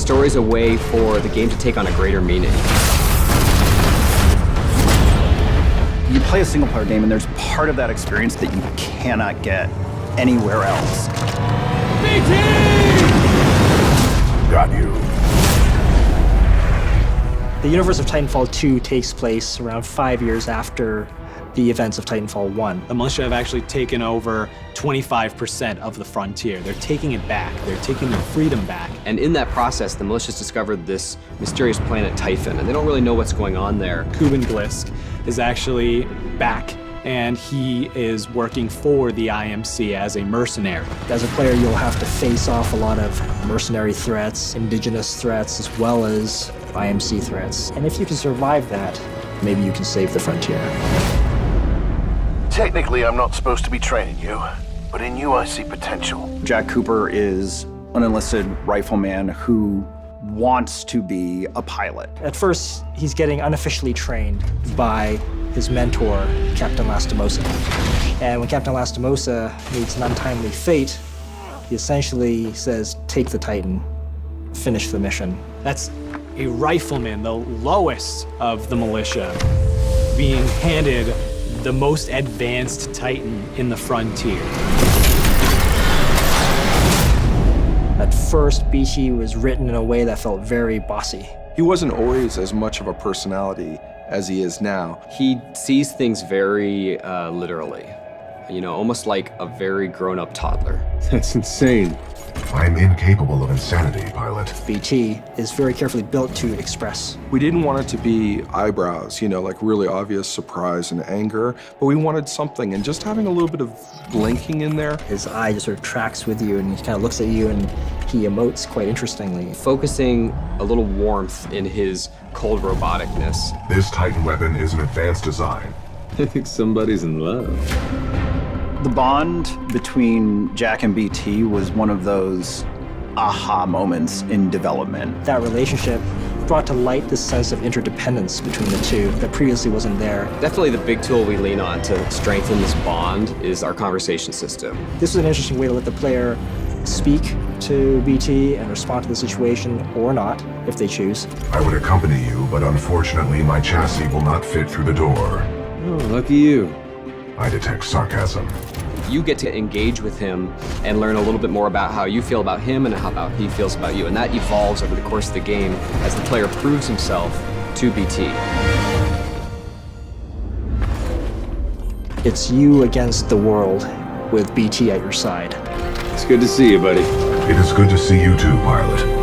story's a way for the game to take on a greater meaning. You play a single-player game, and there's part of that experience that you cannot get anywhere else. Got you. The universe of Titanfall 2 takes place around 5 years after the events of Titanfall 1. The militia have actually taken over 25% of the frontier. They're taking it back. They're taking their freedom back. And in that process, the militia's discovered this mysterious planet Typhon, and they don't really know what's going on there. Kuben Glisk is actually back, and he is working for the IMC as a mercenary. As a player, you'll have to face off a lot of mercenary threats, indigenous threats, as well as IMC threats. And if you can survive that, maybe you can save the frontier. Technically, I'm not supposed to be training you, but in you I see potential. Jack Cooper is an enlisted rifleman who wants to be a pilot. At first, he's getting unofficially trained by his mentor, Captain Lastimosa. And when Captain Lastimosa meets an untimely fate, he essentially says, take the Titan, finish the mission. That's a rifleman, the lowest of the militia, being handed the most advanced Titan in the frontier. At first, BT was written in a way that felt very bossy. He wasn't always as much of a personality as he is now. He sees things very literally, you know, almost like a very grown-up toddler. That's insane. I'm incapable of insanity, pilot. BT is very carefully built to express. We didn't want it to be eyebrows, you know, like really obvious surprise and anger, but we wanted something, and just having a little bit of blinking in there. His eye just sort of tracks with you, and he kind of looks at you, and he emotes quite interestingly. Focusing a little warmth in his cold roboticness. This Titan weapon is an advanced design. I think somebody's in love. The bond between Jack and BT was one of those aha moments in development. That relationship brought to light this sense of interdependence between the two that previously wasn't there. Definitely the big tool we lean on to strengthen this bond is our conversation system. This was an interesting way to let the player speak to BT and respond to the situation, or not, if they choose. I would accompany you, but unfortunately my chassis will not fit through the door. Oh, lucky you. I detect sarcasm. You get to engage with him and learn a little bit more about how you feel about him and how about he feels about you. And that evolves over the course of the game as the player proves himself to BT. It's you against the world with BT at your side. It's good to see you, buddy. It is good to see you too, pilot.